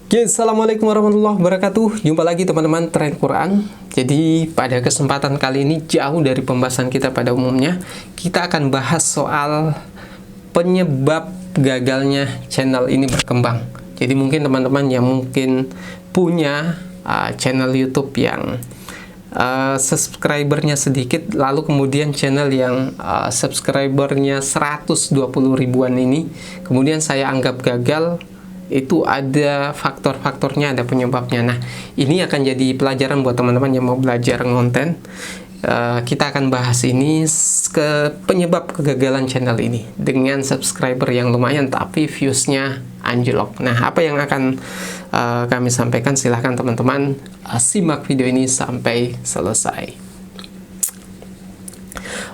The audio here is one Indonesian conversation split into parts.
Oke, Assalamualaikum warahmatullahi wabarakatuh. Jumpa lagi teman-teman Tren Quran. Jadi pada kesempatan kali ini jauh dari pembahasan kita pada umumnya. Kita akan bahas soal penyebab gagalnya channel ini berkembang. Jadi mungkin teman-teman yang mungkin punya channel YouTube yang subscribernya sedikit, lalu kemudian channel yang subscribernya 120 ribuan ini kemudian saya anggap gagal, itu ada faktor-faktornya, ada penyebabnya. Nah, ini akan jadi pelajaran buat teman-teman yang mau belajar konten. Kita akan bahas ini ke penyebab kegagalan channel ini dengan subscriber yang lumayan tapi viewsnya anjlok. Nah, apa yang akan kami sampaikan, silahkan teman-teman simak video ini sampai selesai.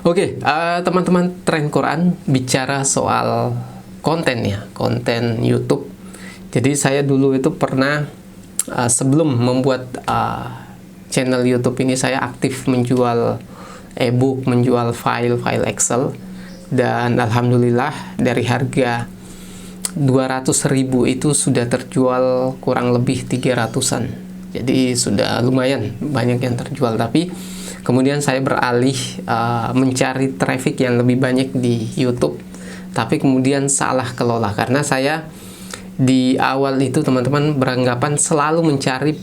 Oke, teman-teman Tren Quran bicara soal konten ya, konten YouTube. Jadi saya dulu itu pernah sebelum membuat channel YouTube ini, saya aktif menjual ebook, menjual file Excel, dan alhamdulillah dari harga 200.000 itu sudah terjual kurang lebih 300-an. Jadi sudah lumayan banyak yang terjual. Tapi kemudian saya beralih mencari traffic yang lebih banyak di YouTube. Tapi kemudian salah kelola karena saya di awal itu teman-teman beranggapan selalu mencari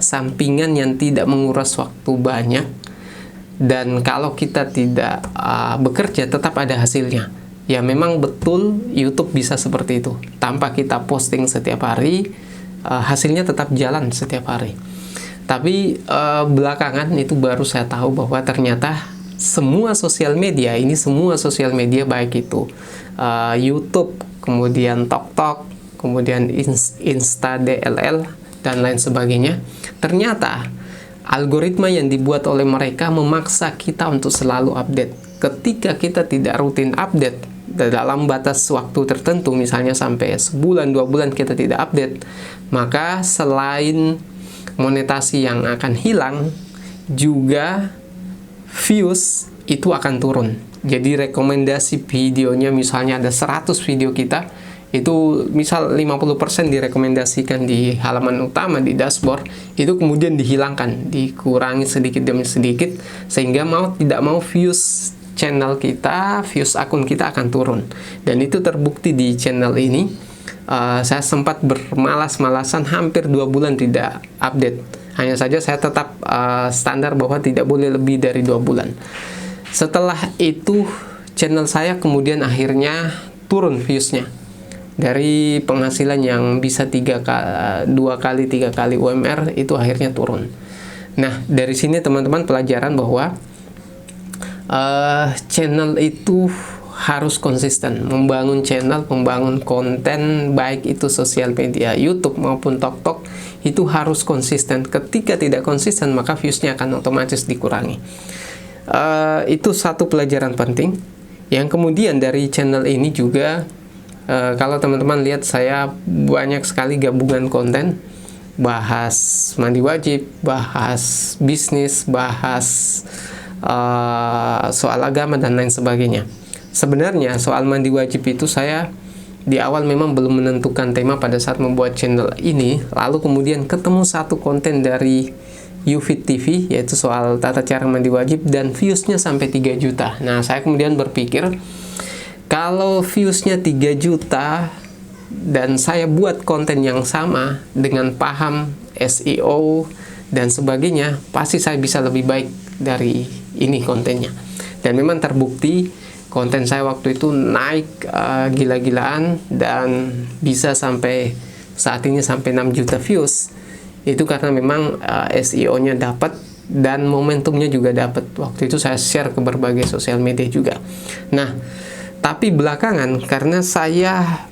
sampingan yang tidak menguras waktu banyak, dan kalau kita tidak bekerja tetap ada hasilnya. Ya memang betul YouTube bisa seperti itu, tanpa kita posting setiap hari hasilnya tetap jalan setiap hari. Tapi belakangan itu baru saya tahu bahwa ternyata semua sosial media baik itu YouTube, kemudian TokTok, kemudian Insta DLL dan lain sebagainya, ternyata algoritma yang dibuat oleh mereka memaksa kita untuk selalu update. Ketika kita tidak rutin update dalam batas waktu tertentu, misalnya sampai sebulan 2 bulan kita tidak update, maka selain monetasi yang akan hilang, juga views itu akan turun. Jadi rekomendasi videonya, misalnya ada 100 video kita, itu misal 50% direkomendasikan di halaman utama, di dashboard, itu kemudian dihilangkan, dikurangi sedikit demi sedikit, sehingga mau tidak mau views channel kita, views akun kita akan turun. Dan itu terbukti di channel ini. Saya sempat bermalas-malasan hampir 2 bulan tidak update. Hanya saja saya tetap standar bahwa tidak boleh lebih dari 2 bulan. Setelah itu channel saya kemudian akhirnya turun viewsnya. Dari penghasilan yang bisa 2 kali 3 kali UMR, itu akhirnya turun. Nah, dari sini teman-teman pelajaran bahwa channel itu harus konsisten. Membangun channel, membangun konten, baik itu sosial media YouTube maupun TokTok, itu harus konsisten. Ketika tidak konsisten, maka viewsnya akan otomatis dikurangi. Itu satu pelajaran penting. Yang kemudian dari channel ini juga, kalau teman-teman lihat, saya banyak sekali gabungan konten, bahas mandi wajib, bahas bisnis, bahas soal agama dan lain sebagainya. Sebenarnya soal mandi wajib itu saya di awal memang belum menentukan tema pada saat membuat channel ini, lalu kemudian ketemu satu konten dari Ufit TV, yaitu soal tata cara mandi wajib, dan viewsnya sampai 3 juta. Nah, saya kemudian berpikir, kalau viewsnya 3 juta dan saya buat konten yang sama dengan paham SEO dan sebagainya, pasti saya bisa lebih baik dari ini kontennya. Dan memang terbukti konten saya waktu itu naik gila-gilaan, dan bisa sampai saat ini sampai 6 juta views. Itu karena memang SEO-nya dapat dan momentumnya juga dapat. Waktu itu saya share ke berbagai sosial media juga. Nah, tapi belakangan karena saya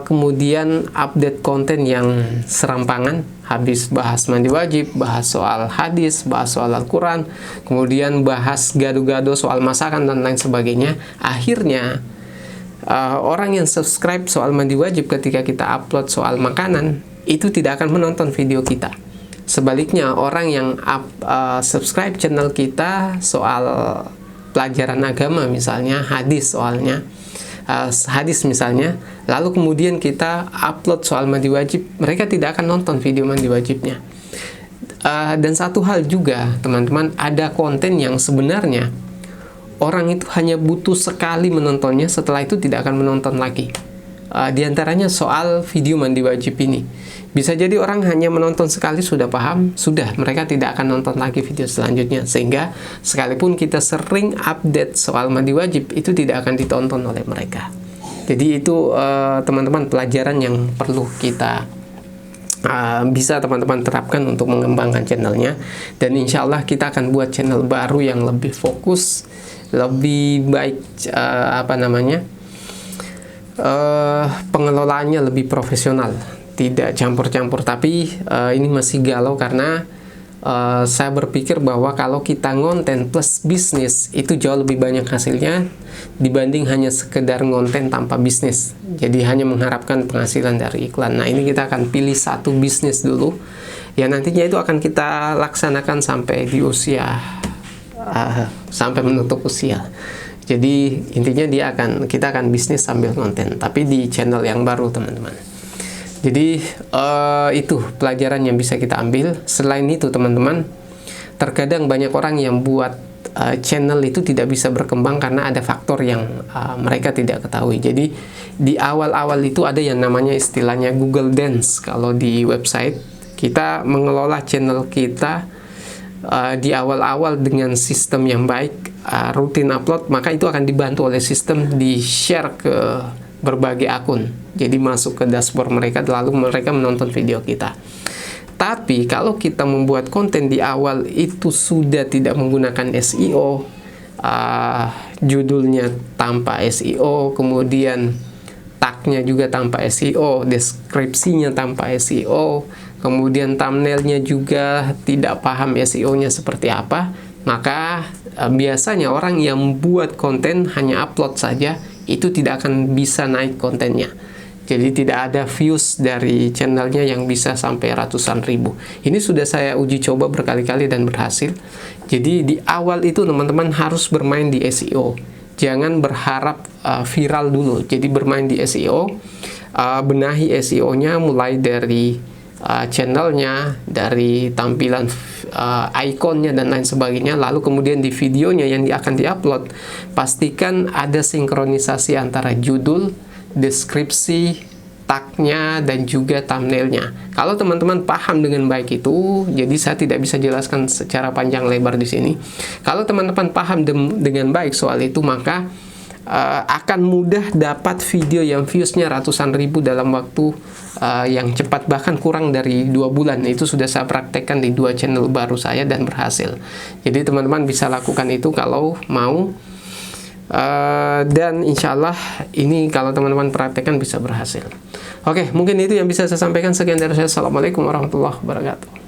kemudian update konten yang serampangan, habis bahas mandi wajib, bahas soal hadis, bahas soal Al-Quran, kemudian bahas gado-gado soal masakan dan lain sebagainya, akhirnya orang yang subscribe soal mandi wajib ketika kita upload soal makanan itu tidak akan menonton video kita. Sebaliknya, orang yang subscribe channel kita soal pelajaran agama, misalnya hadis soalnya, hadis misalnya, lalu kemudian kita upload soal mandi wajib, mereka tidak akan nonton video mandi wajibnya. Dan satu hal juga teman-teman, ada konten yang sebenarnya orang itu hanya butuh sekali menontonnya, setelah itu tidak akan menonton lagi. Di antaranya soal video mandi wajib ini. Bisa jadi orang hanya menonton sekali sudah paham, sudah mereka tidak akan nonton lagi video selanjutnya. Sehingga sekalipun kita sering update soal mandi wajib, itu tidak akan ditonton oleh mereka. Jadi itu teman-teman pelajaran yang perlu kita bisa teman-teman terapkan untuk mengembangkan channelnya. Dan insya Allah kita akan buat channel baru yang lebih fokus, lebih baik pengelolaannya lebih profesional, tidak campur-campur. Tapi ini masih galau karena saya berpikir bahwa kalau kita ngonten plus bisnis itu jauh lebih banyak hasilnya dibanding hanya sekedar ngonten tanpa bisnis. Jadi hanya mengharapkan penghasilan dari iklan. Nah, ini kita akan pilih satu bisnis dulu yang nantinya itu akan kita laksanakan sampai di usia sampai menutup usia. Jadi intinya kita akan bisnis sambil konten, tapi di channel yang baru teman-teman. Jadi itu pelajaran yang bisa kita ambil. Selain itu teman-teman, terkadang banyak orang yang buat channel itu tidak bisa berkembang karena ada faktor yang mereka tidak ketahui. Jadi di awal-awal itu ada yang namanya istilahnya Google Dance. Kalau di website kita mengelola channel kita di awal-awal dengan sistem yang baik, rutin upload, maka itu akan dibantu oleh sistem di share ke berbagai akun. Jadi masuk ke dashboard mereka, lalu mereka menonton video kita. Tapi kalau kita membuat konten di awal itu sudah tidak menggunakan SEO, judulnya tanpa SEO, kemudian tagnya juga tanpa SEO, deskripsinya tanpa SEO, kemudian thumbnailnya juga tidak paham SEO-nya seperti apa, maka biasanya orang yang buat konten hanya upload saja, itu tidak akan bisa naik kontennya. Jadi tidak ada views dari channelnya yang bisa sampai ratusan ribu. Ini sudah saya uji coba berkali-kali dan berhasil. Jadi di awal itu teman-teman harus bermain di SEO. Jangan berharap viral dulu. Jadi bermain di SEO, benahi SEO-nya mulai dari channelnya, dari tampilan ikonnya dan lain sebagainya. Lalu kemudian di videonya yang akan diupload, pastikan ada sinkronisasi antara judul, deskripsi, tagnya, dan juga thumbnailnya. Kalau teman-teman paham dengan baik itu, jadi saya tidak bisa jelaskan secara panjang lebar di sini. Kalau teman-teman paham dengan baik soal itu, maka akan mudah dapat video yang viewsnya ratusan ribu dalam waktu yang cepat, bahkan kurang dari 2 bulan. Itu sudah saya praktekkan di 2 channel baru saya dan berhasil. Jadi teman-teman bisa lakukan itu kalau mau. Dan insya Allah ini kalau teman-teman praktekkan bisa berhasil. Oke, mungkin itu yang bisa saya sampaikan. Sekian dari saya. Assalamualaikum warahmatullahi wabarakatuh.